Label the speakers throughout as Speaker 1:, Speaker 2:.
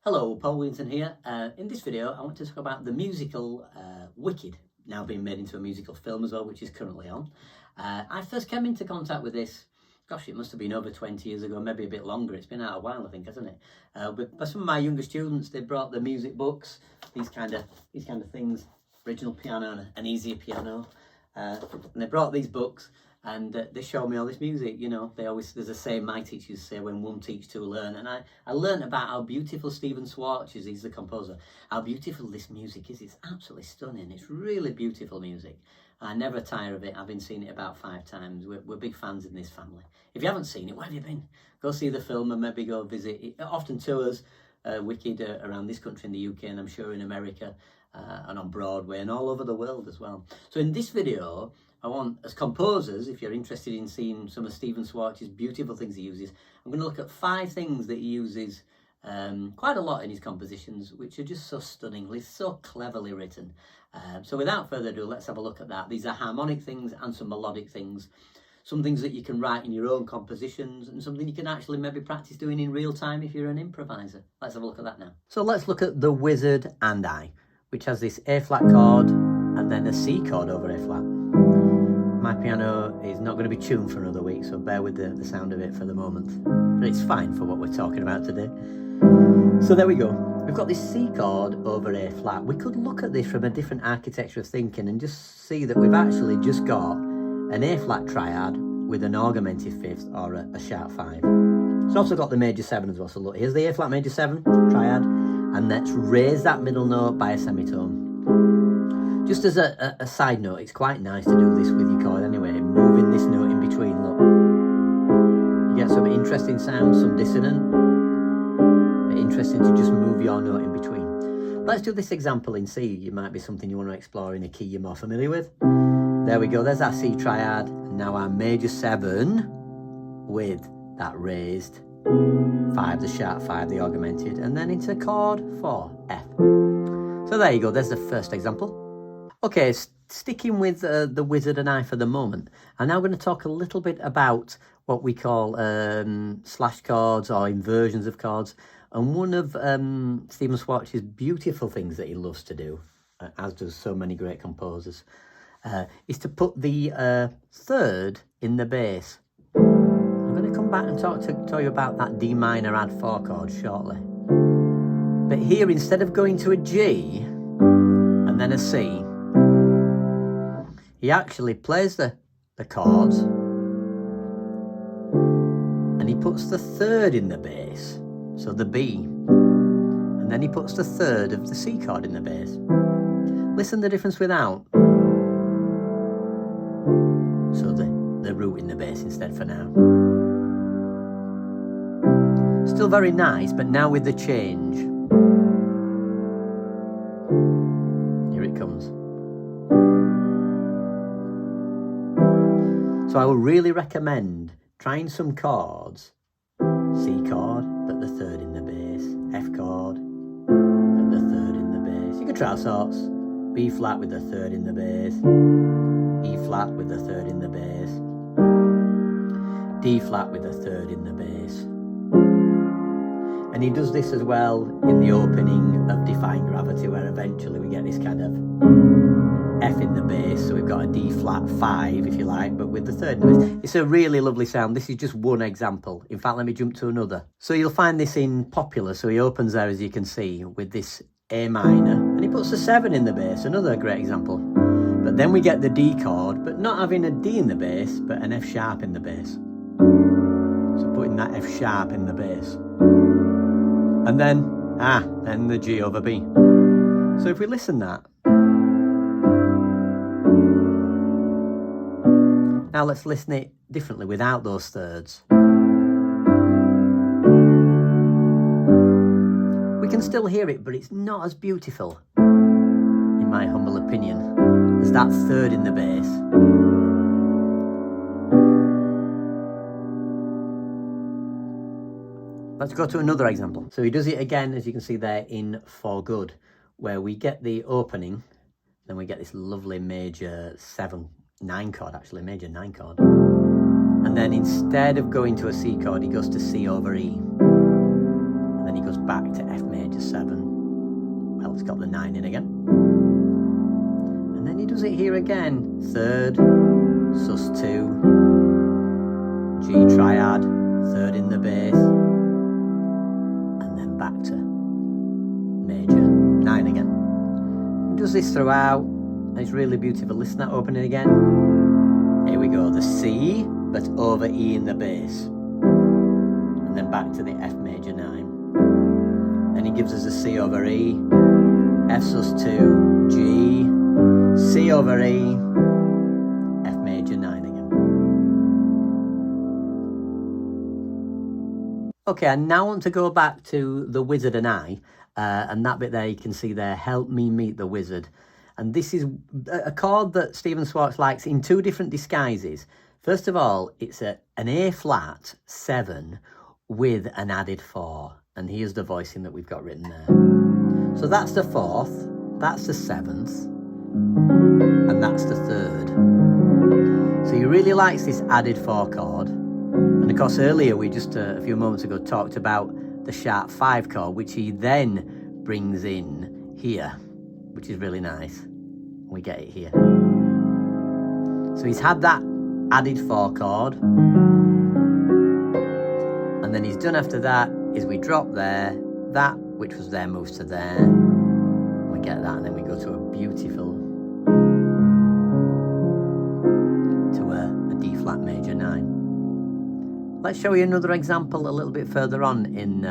Speaker 1: Hello, Paul Winton here. In this video, I want to talk about the musical Wicked, now being made into a musical film as well, which is currently on. I first came into contact with this, gosh, it must have been over 20 years ago, maybe a bit longer. It's been out a while, I think, hasn't it? But by some of my younger students, they brought the music books, these kind of things, original piano and an easier piano. And they brought these books and they showed me all this music. You know, there's a saying my teachers say, when one teach, two learn. And I learned about how beautiful Stephen Schwartz is. He's the composer. How beautiful this music is. It's absolutely stunning. It's really beautiful music. I never tire of it. I've been seeing it about 5 times. We're big fans in this family. If you haven't seen it, where have you been? Go see the film and maybe go visit. It often tours Wicked around this country in the UK, and I'm sure in America and on Broadway and all over the world as well. So in this video, I want, as composers, if you're interested in seeing some of Stephen Schwartz's beautiful things he uses, I'm going to look at 5 things that he uses quite a lot in his compositions, which are just so stunningly, so cleverly written. So without further ado, let's have a look at that. These are harmonic things and some melodic things. Some things that you can write in your own compositions and something you can actually maybe practice doing in real time if you're an improviser. Let's have a look at that now. So let's look at The Wizard and I, which has this A-flat chord and then a C chord over A-flat. My piano is not going to be tuned for another week, so bear with the sound of it for the moment. But it's fine for what we're talking about today. So there we go. We've got this C chord over A-flat. We could look at this from a different architecture of thinking and just see that we've actually just got an A-flat triad with an augmented fifth or a sharp 5. It's also got the major 7 as well. So look, here's the A-flat major 7 triad, and let's raise that middle note by a semitone. Just as a side note, it's quite nice to do this with your chord anyway, moving this note in between, look. You get some interesting sounds, some dissonant, but interesting to just move your note in between. Let's do this example in C. It might be something you want to explore in a key you're more familiar with. There we go, there's our C triad, and now our major 7 with that raised 5, the sharp 5, the augmented, and then into chord 4, F. So there you go, there's the first example. Okay, sticking with The Wizard and I for the moment, I'm now going to talk a little bit about what we call slash chords or inversions of chords. And one of Stephen Schwartz's beautiful things that he loves to do, as does so many great composers, is to put the third in the bass. I'm going to come back and tell you about that D minor add 4 chord shortly. But here, instead of going to a G and then a C, he actually plays the chords and he puts the third in the bass, so the B, and then he puts the third of the C chord in the bass. Listen the difference without. So the root in the bass instead for now. Still very nice, but now with the change. Here it comes. So I will really recommend trying some chords. C chord, but the third in the bass. F chord, but the third in the bass. You could try all sorts. B flat with the third in the bass. E flat with the third in the bass. D flat with the third in the bass. And he does this as well in the opening of Defying Gravity, where eventually we get this kind of F in the bass, so we've got a D flat 5 if you like, but with the third in the bass. It's a really lovely sound. This is just one example. In fact, let me jump to another. So you'll find this in Popular, so he opens there, as you can see, with this A minor, and he puts the 7 in the bass, another great example. But then we get the D chord, but not having a D in the bass, but an F sharp in the bass. So putting that F sharp in the bass. And then the G over B. So if we listen that. Now let's listen it differently without those thirds. We can still hear it, but it's not as beautiful, in my humble opinion, as that third in the bass. Let's go to another example. So he does it again, as you can see there, in For Good, where we get the opening, then we get this lovely major 9 chord, actually, major 9 chord. And then instead of going to a C chord, he goes to C over E. And then he goes back to F major. major 7. Well, it's got the 9 in again. And then he does it here again. 3rd, sus2, G triad, 3rd in the bass, and then back to major 9 again. He does this throughout, and it's really beautiful. Listen to that opening again. Here we go, the C, but over E in the bass, and then back to the F major 9. Then he gives us a C over E, F sus2, G, C over E, F major 9 again. Okay, I now want to go back to The Wizard and I, and that bit there you can see there, Help Me Meet the Wizard. And this is a chord that Stephen Schwartz likes in 2 different disguises. First of all, it's an A flat 7 with an added 4. And here's the voicing that we've got written there. So that's the 4th, that's the 7th, and that's the 3rd. So he really likes this added 4 chord. And of course earlier we just a few moments ago talked about the sharp 5 chord, which he then brings in here, which is really nice. We get it here. So he's had that added 4 chord, and then he's done after that is we drop there, that which was there moves to there, we get that, and then we go to a beautiful, to a D flat major 9. Let's show you another example a little bit further on in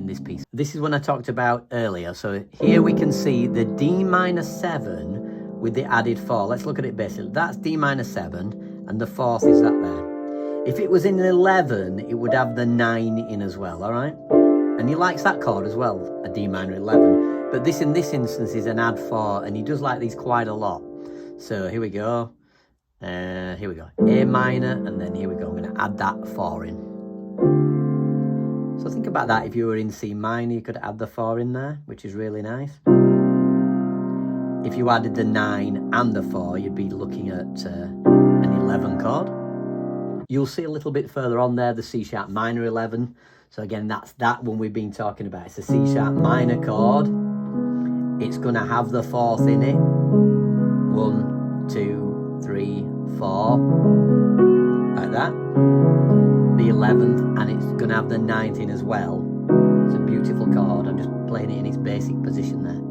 Speaker 1: this piece. This is one I talked about earlier. So here we can see the D minor 7 with the added 4. Let's look at it basically. That's D minor 7, and the 4th is that there. If it was in 11, it would have the 9 in as well, all right? And he likes that chord as well, a D minor 11. But this in this instance is an add 4, and he does like these quite a lot. So here we go. Here we go. A minor, and then here we go. I'm going to add that 4 in. So think about that. If you were in C minor, you could add the 4 in there, which is really nice. If you added the 9 and the 4, you'd be looking at an 11 chord. You'll see a little bit further on there, the C sharp minor 11. So again, that's that one we've been talking about. It's a C sharp minor chord. It's going to have the 4th in it. 1, 2, 3, 4. Like that. The 11th, and it's going to have the 9th in as well. It's a beautiful chord. I'm just playing it in its basic position there.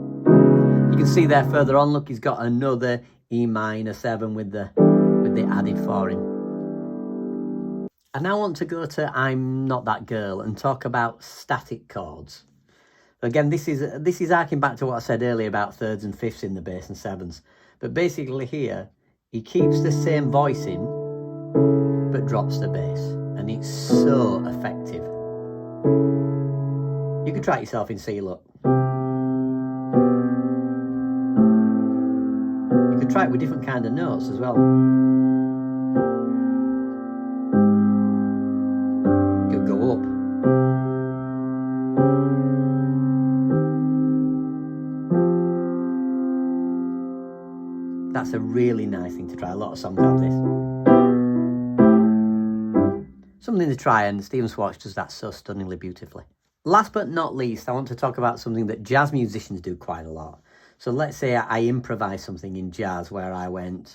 Speaker 1: You can see there further on, look, he's got another E minor 7 with the added 4 in. I now want to go to I'm Not That Girl and talk about static chords. Again, this is harking back to what I said earlier about 3rds and 5ths in the bass and 7s. But basically here, he keeps the same voice in, but drops the bass. And it's so effective. You could try it yourself in C, look. You could try it with different kind of notes as well. You could go up. That's a really nice thing to try. A lot of songs have this. Something to try, and Stephen Schwartz does that so stunningly beautifully. Last but not least, I want to talk about something that jazz musicians do quite a lot. So let's say I improvise something in jazz where I went...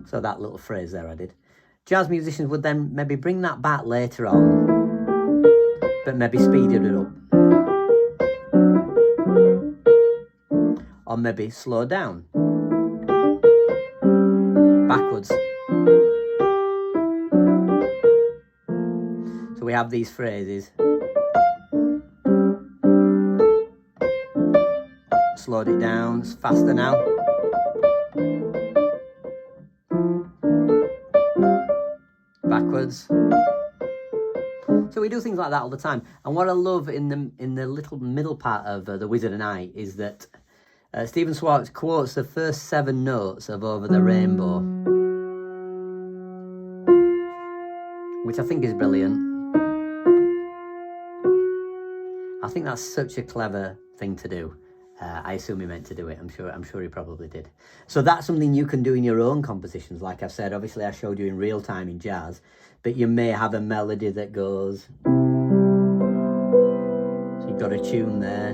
Speaker 1: So that little phrase there I did. Jazz musicians would then maybe bring that back later on, but maybe speeded it up. Or maybe slow down. Backwards. So we have these phrases. Slowed it down, it's faster now. Backwards. So we do things like that all the time. And what I love in the little middle part of The Wizard and I is that Stephen Schwartz quotes the first 7 notes of Over the Rainbow, which I think is brilliant. I think that's such a clever thing to do. I assume he meant to do it. I'm sure he probably did. So that's something you can do in your own compositions. Like I've said, obviously I showed you in real time in jazz, but you may have a melody that goes... got a tune there.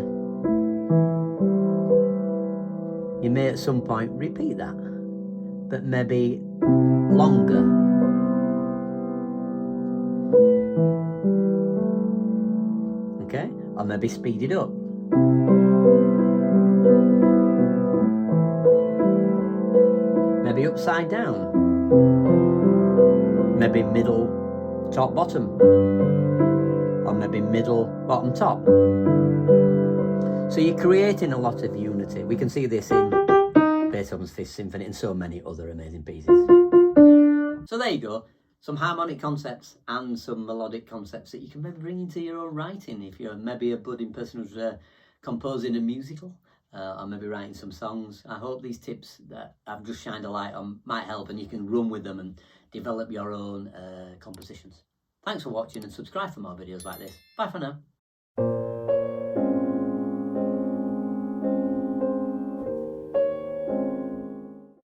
Speaker 1: You may at some point repeat that, but maybe longer. Okay, or maybe speed it up. Maybe upside down. Maybe middle, top, bottom. Or maybe middle, bottom, top. So you're creating a lot of unity. We can see this in Beethoven's Fifth Symphony and so many other amazing pieces. So there you go. Some harmonic concepts and some melodic concepts that you can maybe bring into your own writing if you're maybe a budding person who's composing a musical or maybe writing some songs. I hope these tips that I've just shined a light on might help and you can run with them and develop your own compositions. Thanks for watching and subscribe for more videos like this. Bye for now.